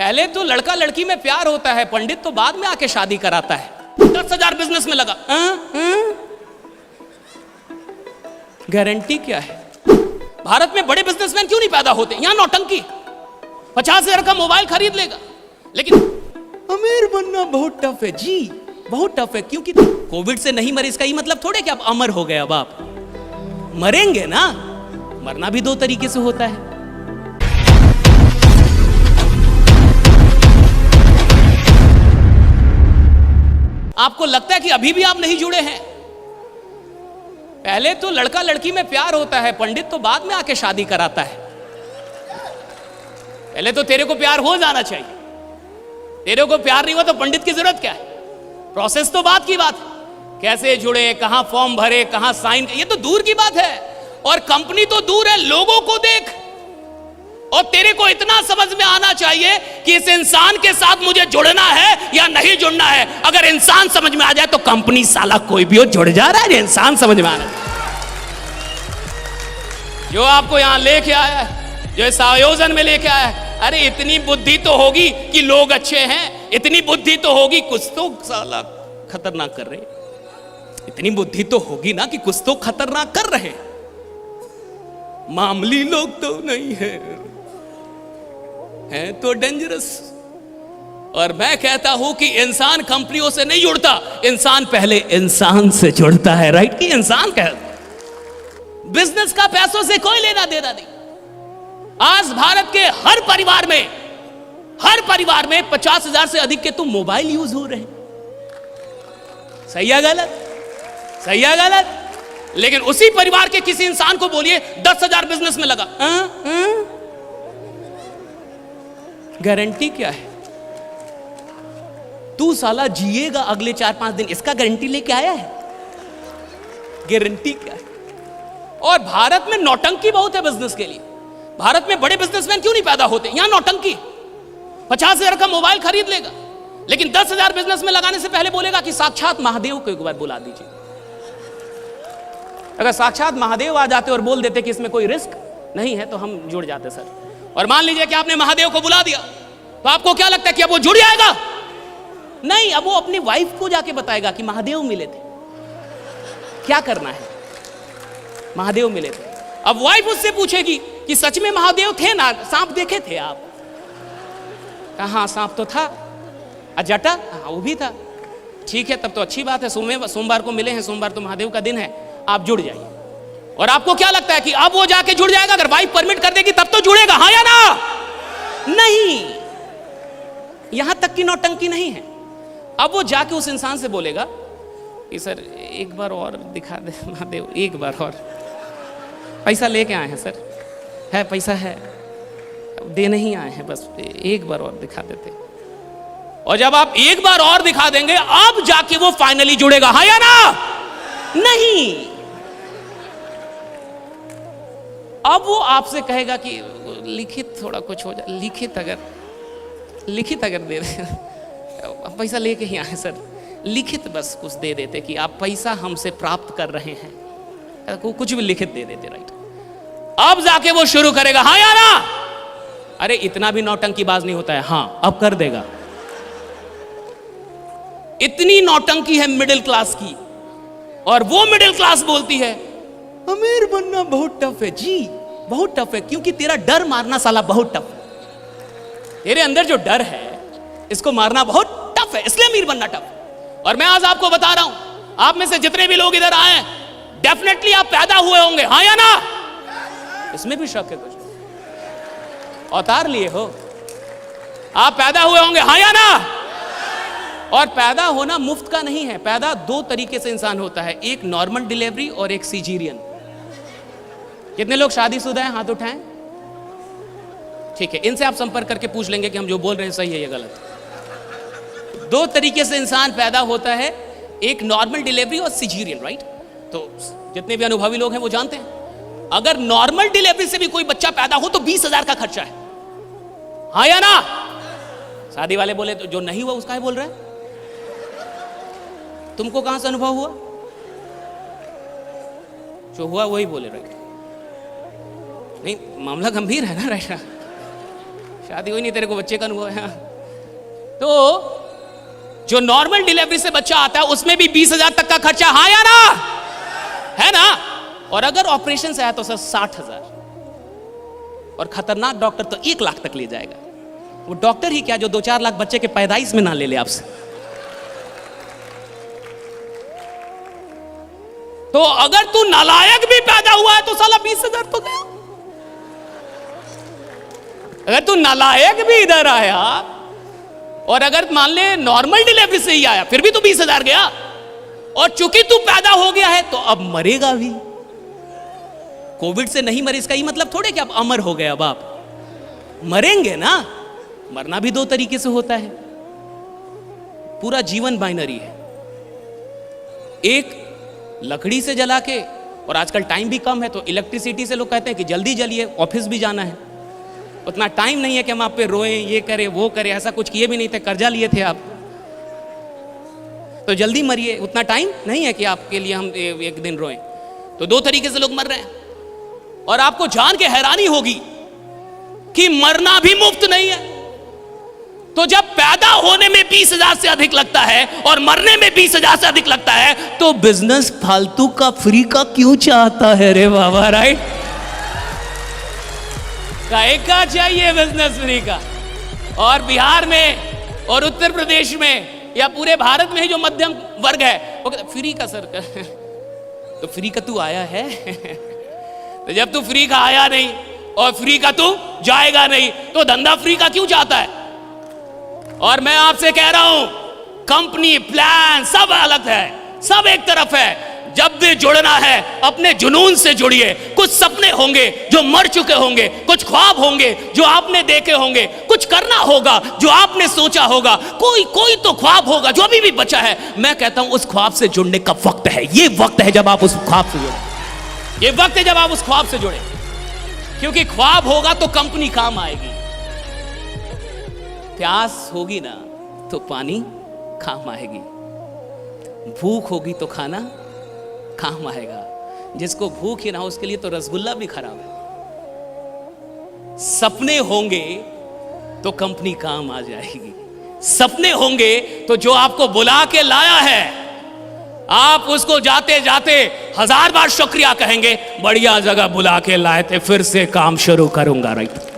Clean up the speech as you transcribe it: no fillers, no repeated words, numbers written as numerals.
पहले तो लड़का लड़की में प्यार होता है, पंडित तो बाद में आके शादी कराता है। 10,000 बिजनेस में लगा, गारंटी क्या है? भारत में बड़े बिजनेसमैन क्यों नहीं पैदा होते? यहां नौटंकी। 50,000 का मोबाइल खरीद लेगा, लेकिन अमीर बनना बहुत टफ है जी, बहुत टफ है। क्योंकि कोविड से नहीं मरे इसका ही मतलब थोड़े कि आप अमर हो गए। अब आप मरेंगे ना, मरना भी दो तरीके से होता है। आपको लगता है कि अभी भी आप नहीं जुड़े हैं? पहले तो लड़का लड़की में प्यार होता है, पंडित तो बाद में आके शादी कराता है। पहले तो तेरे को प्यार हो जाना चाहिए। तेरे को प्यार नहीं हुआ तो पंडित की जरूरत क्या है? प्रोसेस तो बात की बात है, कैसे जुड़े, कहां फॉर्म भरे, कहां साइन, ये तो दूर की बात है। और कंपनी तो दूर है, लोगों को देख। और तेरे को इतना समझ में आना चाहिए कि इस इंसान के साथ मुझे जुड़ना है या नहीं जुड़ना है। अगर इंसान समझ में आ जाए तो कंपनी साला कोई भी हो जुड़ जा रहा है। इंसान समझ में आना, जो आपको यहां लेके आया है, जो इस आयोजन में लेके आया है, अरे इतनी बुद्धि तो होगी कि लोग अच्छे हैं, इतनी बुद्धि तो होगी कुछ तो साला खतरनाक कर रहे, इतनी बुद्धि तो होगी ना कि कुछ तो खतरनाक कर रहे। मामूली लोग तो नहीं है तो डेंजरस। और मैं कहता हूं कि इंसान कंपनियों से नहीं जुड़ता, इंसान पहले इंसान से जुड़ता है। राइट? कि इंसान कह, बिजनेस का पैसों से कोई लेना देना नहीं। आज भारत के हर परिवार में 50,000 से अधिक के तो मोबाइल यूज हो रहे हैं। सही है गलत? सही है गलत? लेकिन उसी परिवार के किसी इंसान को बोलिए 10,000 बिजनेस में लगा, गारंटी क्या है? तू साला जिएगा अगले 4-5 दिन, इसका गारंटी लेके आया है? गारंटी क्या है? और भारत में नौटंकी बहुत है बिजनेस के लिए। भारत में बड़े बिजनेसमैन क्यों नहीं पैदा होते? यहां नौटंकी। 50,000 का मोबाइल खरीद लेगा, लेकिन 10,000 बिजनेस में लगाने से पहले बोलेगा कि साक्षात महादेव को एक बार बुला दीजिए। अगर साक्षात महादेव आ जाते और बोल देते कि इसमें कोई रिस्क नहीं है तो हम जुड़ जाते सर। और मान लीजिए कि आपने महादेव को बुला दिया, तो आपको क्या लगता है कि अब वो जुड़ जाएगा? नहीं, अब वो अपनी वाइफ को जाके बताएगा कि महादेव मिले थे। क्या करना है? महादेव मिले थे। अब वाइफ उससे पूछेगी कि सच में महादेव थे ना, सांप देखे थे आप? हाँ सांप तो था। जटा? हाँ वो भी था। ठीक है, तब तो अच्छी बात है, सोमवार को मिले हैं, सोमवार तो महादेव का दिन है, आप जुड़ जाइए। और आपको क्या लगता है कि अब वो जाके जुड़ जाएगा? अगर वाइफ परमिट कर देगी तब तो जुड़ेगा, हाँ या ना? नहीं, यहां तक की नौटंकी नहीं है। अब वो जाके उस इंसान से बोलेगा कि सर एक बार और दिखा दे महादेव, एक बार और। पैसा लेके आए हैं सर, है पैसा है, दे नहीं आए हैं, बस एक बार और दिखा देते। और जब आप एक बार और दिखा देंगे, अब जाके वो फाइनली जुड़ेगा, हाँ या ना? नहीं, अब वो आपसे कहेगा कि लिखित थोड़ा कुछ हो जाए, लिखित अगर दे दे, पैसा लेके ही आए सर, लिखित बस कुछ दे देते कि आप पैसा हमसे प्राप्त कर रहे हैं, कुछ भी लिखित दे देते। राइट? अब जाके वो शुरू करेगा, हाँ या ना? अरे इतना भी नौटंकीबाज नहीं होता है, हाँ अब कर देगा। इतनी नौटंकी है मिडिल क्लास की, और वो मिडिल क्लास बोलती है अमीर बनना बहुत टफ है जी, बहुत टफ है। क्योंकि तेरा डर मारना साला बहुत टफ है। तेरे अंदर जो डर है इसको मारना बहुत टफ है, इसलिए अमीर बनना टफ है। और मैं आज आपको बता रहा हूं, आप में से जितने भी लोग इधर आए, डेफिनेटली आप पैदा हुए होंगे, हाँ या ना? इसमें भी शक है कुछ? अवतार लिए हो, आप पैदा हुए होंगे, हाँ या ना? और पैदा होना मुफ्त का नहीं है। पैदा दो तरीके से इंसान होता है, एक नॉर्मल डिलीवरी और एक सीजेरियन। कितने लोग शादीशुदा हैं? हाथ उठाएं। ठीक है, इनसे आप संपर्क करके पूछ लेंगे कि हम जो बोल रहे हैं सही है या गलत। दो तरीके से इंसान पैदा होता है, एक नॉर्मल डिलीवरी और सीजेरियन। राइट? तो जितने भी अनुभवी लोग हैं वो जानते हैं, अगर नॉर्मल डिलीवरी से भी कोई बच्चा पैदा हो तो 20,000 का खर्चा है, हाँ या ना? शादी वाले बोले तो जो नहीं हुआ उसका ही बोल रहे हैं। तुमको कहां से अनुभव हुआ? जो हुआ वही बोले। राइट? नहीं, मामला गंभीर है ना। राइट? शादी हुई नहीं, तेरे को बच्चे का अनुभव है। तो जो नॉर्मल डिलीवरी से बच्चा आता है उसमें भी 20,000 तक का खर्चा, हाँ या ना, है ना। और अगर ऑपरेशन से आया तो सर 60,000, और खतरनाक डॉक्टर तो 1 लाख तक ले जाएगा। वो डॉक्टर ही क्या जो 2-4 लाख बच्चे के पैदाइश में ना ले ले आपसे। तो अगर तू नालायक भी पैदा हुआ है तो साला 20,000 तो गया। अगर तू नालायक भी इधर आया और अगर मान ले नॉर्मल डिलीवरी से ही आया फिर भी तो 20,000 गया। और चूंकि तू पैदा हो गया है तो अब मरेगा भी। कोविड से नहीं मरे इसका ही मतलब थोड़े कि अब अमर हो गए, अब आप मरेंगे ना। मरना भी 2 तरीके से होता है। पूरा जीवन बाइनरी है, एक लकड़ी से जला के, और आजकल टाइम भी कम है तो इलेक्ट्रिसिटी से लोग कहते हैं कि जल्दी जलिए, ऑफिस भी जाना है। उतना टाइम नहीं है कि हम आप पे रोएं, ये करें वो करें, ऐसा कुछ किए भी नहीं थे, कर्जा लिए थे आप, तो जल्दी मरिए। उतना टाइम नहीं है कि आपके लिए हम एक दिन रोएं। तो 2 तरीके से लोग मर रहे हैं। और आपको जान के हैरानी होगी कि मरना भी मुफ्त नहीं है। तो जब पैदा होने में 20,000 से अधिक लगता है और मरने में 20,000 से अधिक लगता है तो बिजनेस फालतू का फ्री का क्यों चाहता है रे बाबा, राइट? काहे का चाहिए बिजनेस फ्री का? और बिहार में और उत्तर प्रदेश में या पूरे भारत में ही जो मध्यम वर्ग है वो कहता फ्री का सर। तो फ्री का तू आया है। तो जब तू फ्री का आया नहीं और फ्री का तू जाएगा नहीं तो धंधा फ्री का क्यों चाहता है? और मैं आपसे कह रहा हूं कंपनी प्लान सब अलग है, सब एक तरफ है। जब भी जुड़ना है अपने जुनून से जुड़िए। कुछ सपने होंगे जो मर चुके होंगे, कुछ ख्वाब होंगे जो आपने देखे होंगे, कुछ करना होगा जो आपने सोचा होगा, कोई तो ख्वाब होगा जो अभी भी बचा है। मैं कहता हूं उस ख्वाब से जुड़ने का वक्त है। ये वक्त है जब आप उस ख्वाब से जुड़े। ये वक्त है जब आप उस ख्वाब से जुड़े, क्योंकि ख्वाब होगा तो कंपनी काम आएगी। प्यास होगी ना तो पानी काम आएगी, भूख होगी तो खाना काम आएगा। जिसको भूख ही ना हो उसके लिए तो रसगुल्ला भी खराब है। सपने होंगे तो कंपनी काम आ जाएगी। सपने होंगे तो जो आपको बुला के लाया है आप उसको जाते जाते 1000 बार शुक्रिया कहेंगे, बढ़िया जगह बुला के लाए थे, फिर से काम शुरू करूंगा, राइट?